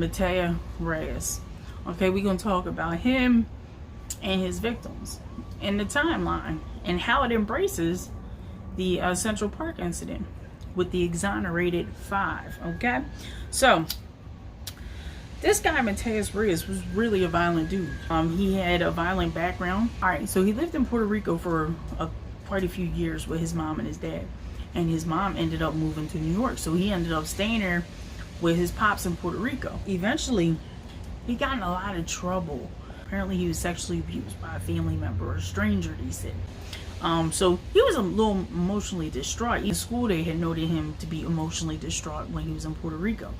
Matias Reyes. Okay, we're going to talk about him and his victims and the timeline and how it embraces the Central Park incident with the exonerated 5. Okay, so this guy Matias Reyes was really a violent dude. He had a violent background. All right, so he lived in Puerto Rico for quite a few years with his mom and his dad, and his mom ended up moving to New York, so he ended up staying there with his pops in Puerto Rico. Eventually, he got in a lot of trouble. Apparently, he was sexually abused by a family member or a stranger, he said. So he was a little emotionally distraught. In school, they had noted him to be emotionally distraught when he was in Puerto Rico.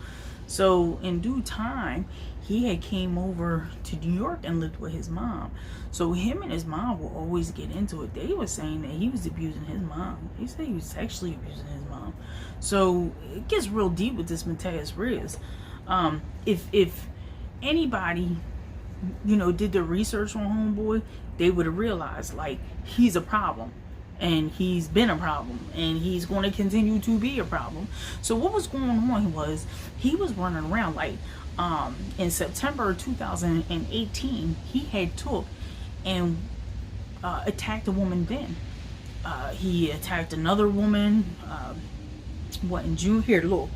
So in due time, he had came over to New York and lived with his mom. So him and his mom will always get into it. They were saying that he was abusing his mom. They said he was sexually abusing his mom. So it gets real deep with this Matias Reyes. If anybody, did the research on homeboy, they would have realized, like, he's a problem. And he's been a problem. And he's going to continue to be a problem. So what was going on was, he was running around, like, in September 2018, he had took and attacked a woman then. He attacked another woman, in June? Here, look.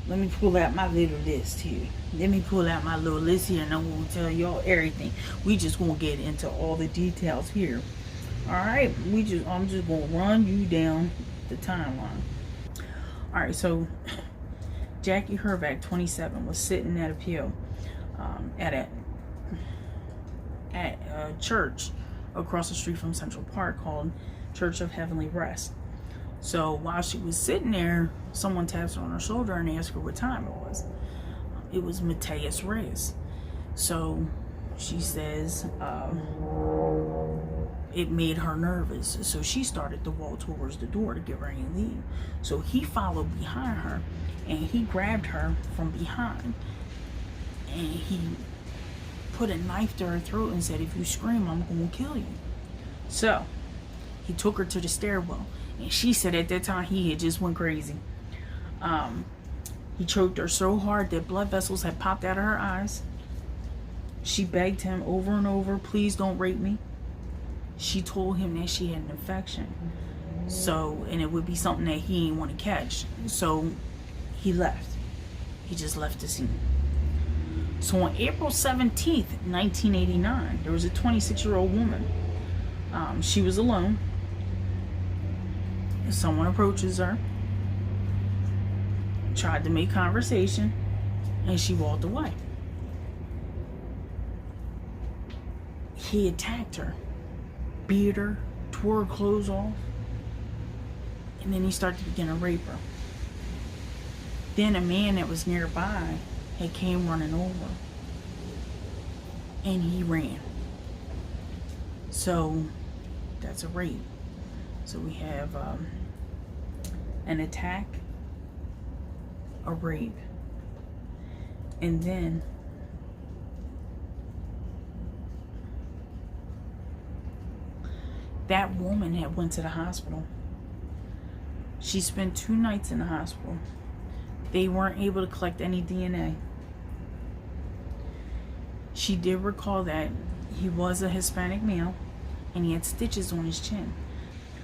Let me pull out my little list here. Let me pull out my little list here, and I'm going to tell y'all everything. We just going to get into all the details here. Alright, I'm just going to run you down the timeline. Alright, so Jackie Hervac, 27, was sitting at a pew at a church across the street from Central Park called Church of Heavenly Rest. So while she was sitting there, someone taps her on her shoulder and asked her what time it was. It was Matias Reyes. So she says it made her nervous. So she started to walk towards the door to get ready to leave. So he followed behind her and he grabbed her from behind. And he put a knife to her throat and said, "If you scream, I'm going to kill you." So he took her to the stairwell. And she said at that time he had just went crazy. He choked her so hard that blood vessels had popped out of her eyes. She begged him over and over, "Please don't rape me." She told him that she had an infection. And it would be something that he didn't want to catch. So he left. He just left the scene. So on April 17th, 1989, there was a 26-year-old woman. She was alone. Someone approaches her, tried to make conversation, and she walked away. He attacked her, beat her, tore her clothes off, and then he started to begin to rape her. Then a man that was nearby had came running over, and he ran. So that's a rape. So we have an attack, a rape, and then that woman had went to the hospital. She spent 2 nights in the hospital. They weren't able to collect any DNA. She did recall that he was a Hispanic male and he had stitches on his chin.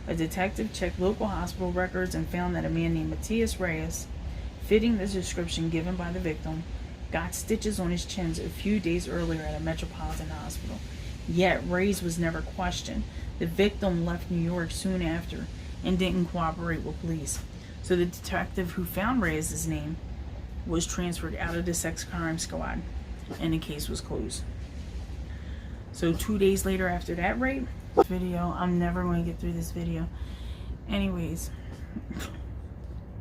A detective checked local hospital records and found that a man named Matias Reyes, fitting the description given by the victim, got stitches on his chins a few days earlier at a metropolitan hospital. Yet Reyes was never questioned. The victim left New York soon after and didn't cooperate with police. So the detective who found Reyes' name was transferred out of the sex crime squad and the case was closed. So 2 days later after that rape, I'm never going to get through this video. Anyways,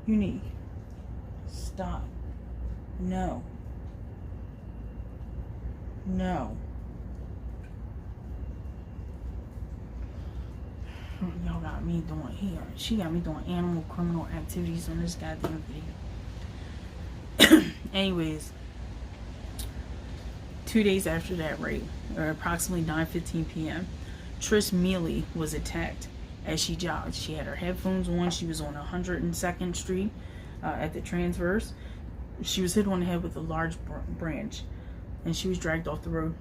Unique, stop. No. Y'all got me doing here. She got me doing animal criminal activities on this goddamn video. Anyways, 2 days after that rape, or approximately 9:15 p.m., Trish Mealy was attacked as she jogged. She had her headphones on. She was on 102nd Street at the Transverse. She was hit on the head with a large branch, and she was dragged off the road.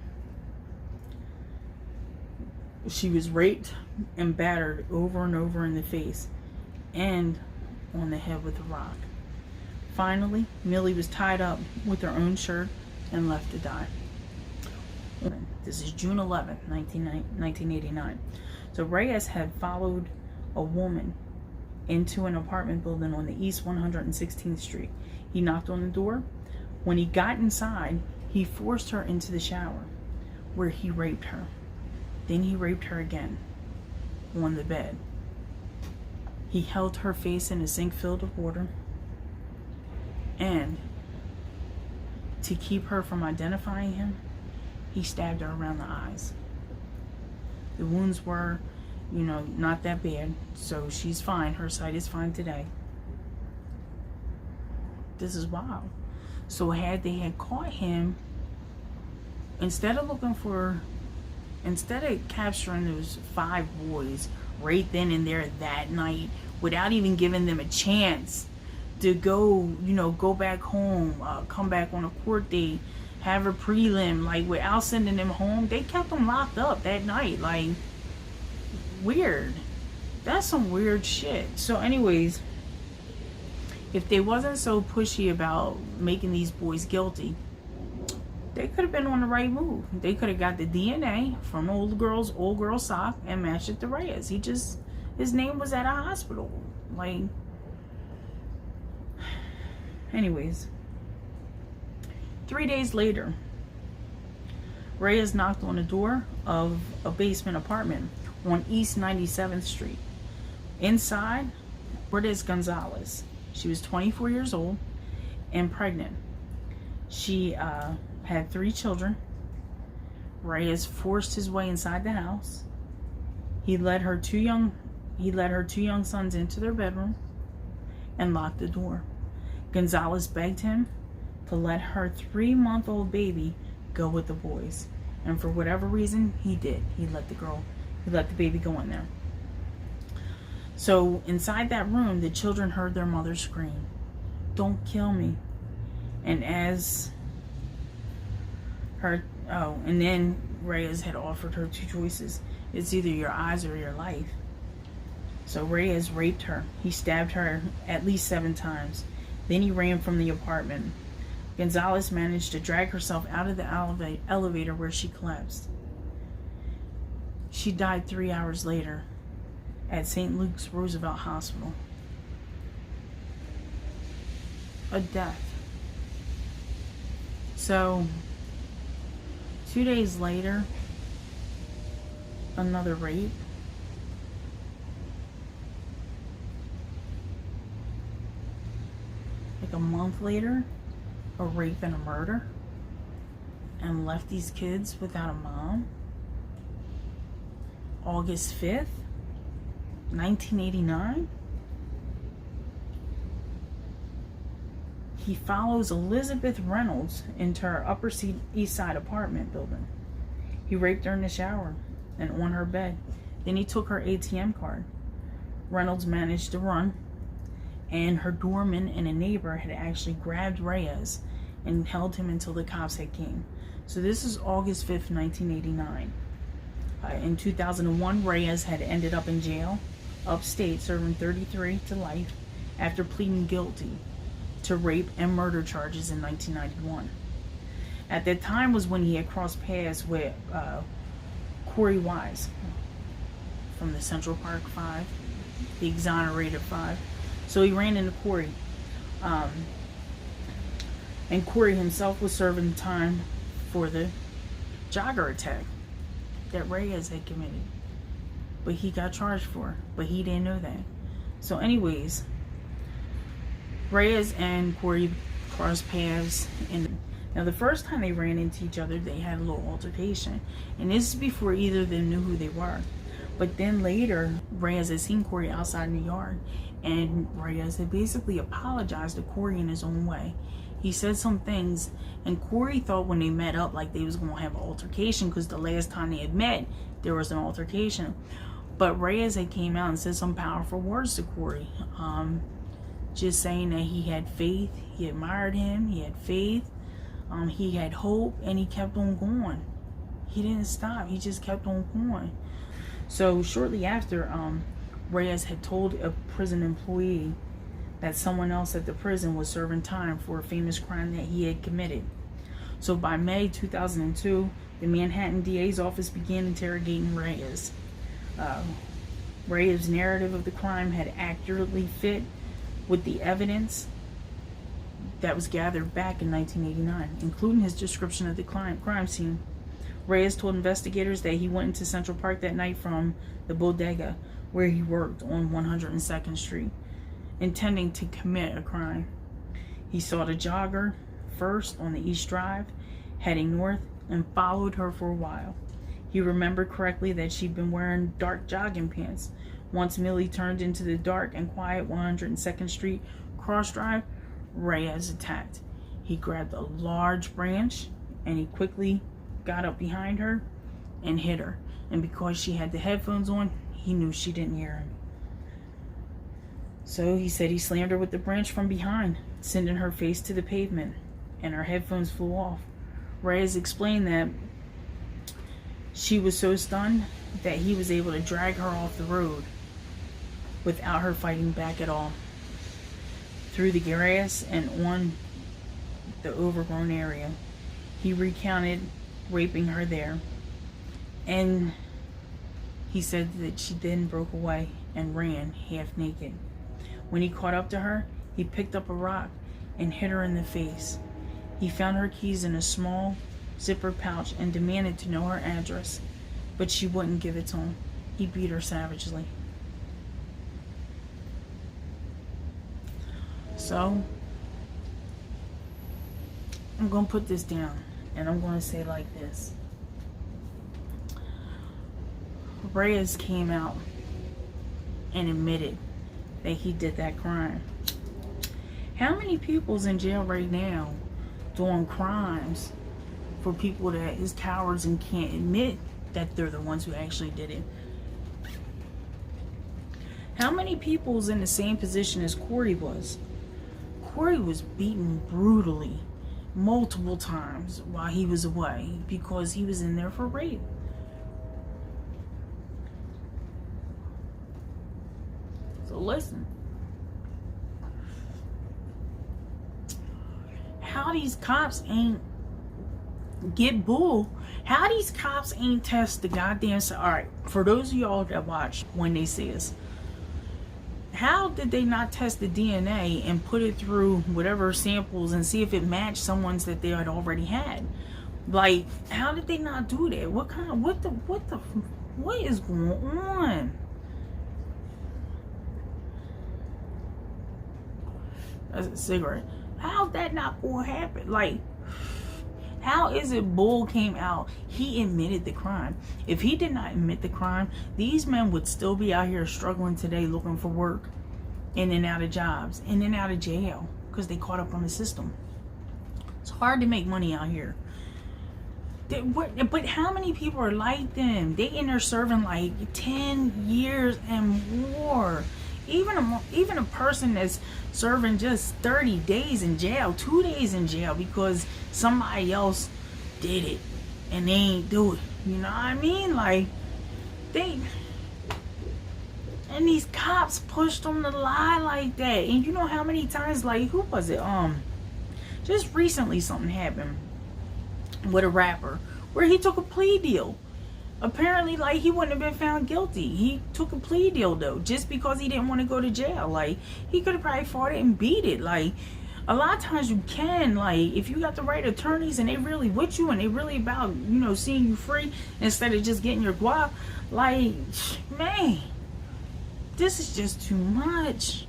She was raped and battered over and over in the face and on the head with a rock. Finally, Millie was tied up with her own shirt and left to die. This is June 11th, 1989. So Reyes had followed a woman into an apartment building on the East 116th Street. He knocked on the door. When he got inside, he forced her into the shower, where he raped her. Then he raped her again on the bed. He held her face in a sink filled with water, and to keep her from identifying him, he stabbed her around the eyes. The wounds were, not that bad, so she's fine. Her sight is fine today. This is wild. So had they had caught him, instead of capturing those 5 boys right then and there that night, without even giving them a chance to go back home, come back on a court date, have a prelim, like without sending them home, they kept them locked up that night. Like, weird. That's some weird shit. So anyways, if they wasn't so pushy about making these boys guilty, they could have been on the right move. They could have got the DNA from old girl's sock and matched it to Reyes. His name was at a hospital. Like, anyways, 3 days later, Reyes knocked on the door of a basement apartment on East 97th Street. Inside, Reyes Gonzalez. She was 24 years old and pregnant. She had 3 children. Reyes forced his way inside the house. He led her 2 young sons into their bedroom and locked the door. Gonzalez begged him to let her 3-month-old baby go with the boys, and for whatever reason, he did. He let the baby go in there. So inside that room, the children heard their mother scream, "Don't kill me." And and then Reyes had offered her 2 choices. It's either your eyes or your life. So Reyes raped her. He stabbed her at least 7 times. Then he ran from the apartment. Gonzalez managed to drag herself out of the elevator where she collapsed. She died 3 hours later at St. Luke's Roosevelt Hospital. A death. So 2 days later, another rape. Like a month later, a rape and a murder. And left these kids without a mom. August 5th, 1989. He follows Elizabeth Reynolds into her Upper East Side apartment building. He raped her in the shower and on her bed. Then he took her ATM card. Reynolds managed to run, and her doorman and a neighbor had actually grabbed Reyes and held him until the cops had came. So this is August 5th, 1989. In 2001, Reyes had ended up in jail upstate, serving 33 to life after pleading guilty to rape and murder charges in 1991. At that time was when he had crossed paths with Corey Wise from the Central Park 5, the exonerated 5. So he ran into Corey. And Corey himself was serving time for the jogger attack that Reyes had committed. But he got charged for, but he didn't know that. So anyways, Reyes and Corey crossed paths, and now the first time they ran into each other, they had a little altercation, and this is before either of them knew who they were. But then later, Reyes had seen Corey outside in the yard, and Reyes had basically apologized to Corey in his own way. He said some things, and Corey thought when they met up like they was going to have an altercation, because the last time they had met, there was an altercation. But Reyes had came out and said some powerful words to Corey. just saying that he had faith, he admired him, he had faith, he had hope, and he kept on going. He didn't stop, he just kept on going. So shortly after, Reyes had told a prison employee that someone else at the prison was serving time for a famous crime that he had committed. So by May 2002, the Manhattan DA's office began interrogating Reyes. Reyes' narrative of the crime had accurately fit with the evidence that was gathered back in 1989, including his description of the crime scene. Reyes told investigators that he went into Central Park that night from the bodega where he worked on 102nd Street, intending to commit a crime. He saw the jogger first on the East Drive, heading north, and followed her for a while. He remembered correctly that she'd been wearing dark jogging pants. Once Millie turned into the dark and quiet 102nd Street cross drive, Reyes attacked. He grabbed a large branch and he quickly got up behind her and hit her. And because she had the headphones on, he knew she didn't hear him. So he said he slammed her with the branch from behind, sending her face to the pavement, and her headphones flew off. Reyes explained that she was so stunned that he was able to drag her off the road without her fighting back at all, through the grass and on the overgrown area. He recounted raping her there, and he said that she then broke away and ran half naked. When he caught up to her, he picked up a rock and hit her in the face. He found her keys in a small zipper pouch and demanded to know her address, but she wouldn't give it to him. He beat her savagely. So, I'm going to put this down, and I'm going to say like this. Reyes came out and admitted that he did that crime. How many people's in jail right now doing crimes for people that is cowards and can't admit that they're the ones who actually did it? How many people's in the same position as Corey was? Corey was beaten brutally multiple times while he was away because he was in there for rape. So listen, how these cops ain't get bull, how these cops ain't test the goddamn, alright, for those of y'all that watch When They See Us, how did they not test the DNA and put it through whatever samples and see if it matched someone's that they had already had? Like, how did they not do that? What is going on? That's a cigarette. How's that not going to happen? Like, how is it Bull came out? He admitted the crime. If he did not admit the crime, these men would still be out here struggling today looking for work, in and out of jobs, in and out of jail, because they caught up on the system. It's hard to make money out here. But how many people are like them? They in there serving like 10 years and more. Even a person that's serving just 30 days in jail, 2 days in jail because somebody else did it and they ain't do it. You know what I mean? Like, and these cops pushed them to lie like that. And you know how many times, like, who was it? Just recently something happened with a rapper where he took a plea deal. Apparently, like, he wouldn't have been found guilty. He took a plea deal, though, just because he didn't want to go to jail. Like, he could have probably fought it and beat it. Like, a lot of times you can, like, if you got the right attorneys and they really with you and they really about, you know, seeing you free instead of just getting your guap, like, man, this is just too much.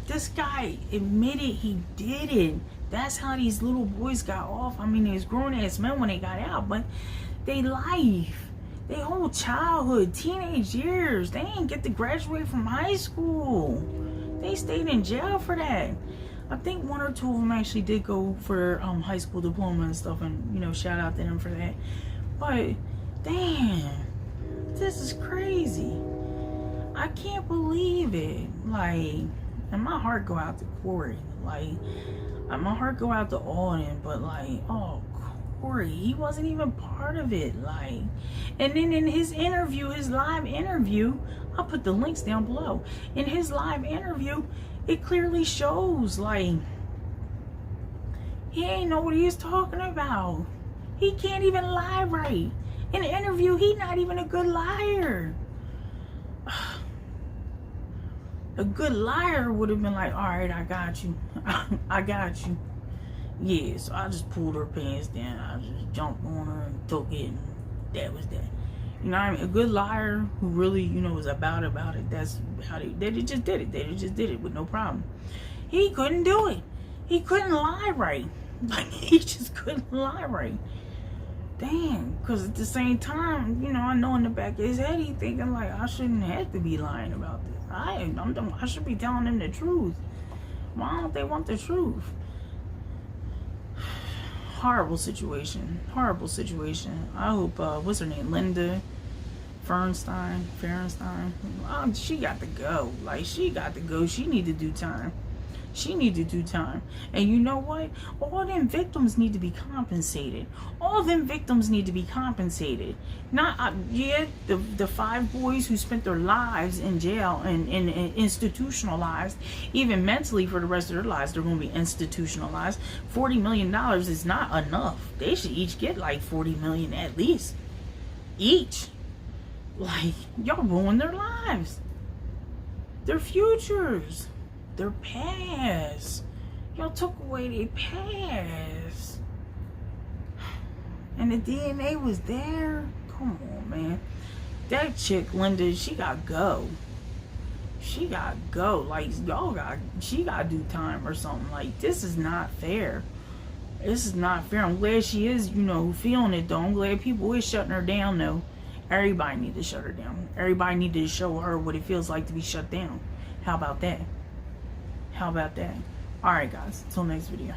This guy admitted he did it. That's how these little boys got off. I mean, there's grown-ass men when they got out, but they life, they whole childhood, teenage years, they ain't get to graduate from high school. They stayed in jail for that. I think one or two of them actually did go for high school diploma and stuff, and, you know, shout out to them for that. But damn, this is crazy. I can't believe it. Like, And my heart go out to Corey. Like, my heart go out to all of them. But like, oh, Corey, he wasn't even part of it. Like, and then in his interview, his live interview, I'll put the links down below. In his live interview, it clearly shows, like, he ain't know what he was talking about. He can't even lie right. In the interview, he not even a good liar. A good liar would have been like, all right, I got you. I got you. Yeah, so I just pulled her pants down. I just jumped on her and took it. And that was that. You know what I mean? A good liar who really, you know, was about it. That's how they just did it. They just did it with no problem. He couldn't do it. He couldn't lie right. Like, he just couldn't lie right. Damn, because at the same time, you know, I know in the back of his head, he thinking like, I shouldn't have to be lying about this. I should be telling them the truth. Why don't they want the truth? Horrible situation. Horrible situation. I hope, what's her name? Linda Fernstein. She got to go. Like, she got to go. She need to do time. She need to do time. And you know what? All them victims need to be compensated. All them victims need to be compensated. Not, yeah, the 5 boys who spent their lives in jail and institutionalized, even mentally for the rest of their lives, they're going to be institutionalized. $40 million is not enough. They should each get like $40 million at least. Each. Like, y'all ruined their lives. Their futures. Their past. Y'all took away their past. And the DNA was there. Come on, man. That chick, Linda, she gotta go. She gotta go. Like, she gotta do time or something. Like, this is not fair. This is not fair. I'm glad she is, you know, feeling it, though. I'm glad people is shutting her down, though. Everybody need to shut her down. Everybody need to show her what it feels like to be shut down. How about that? How about that? Alright, guys. Until next video.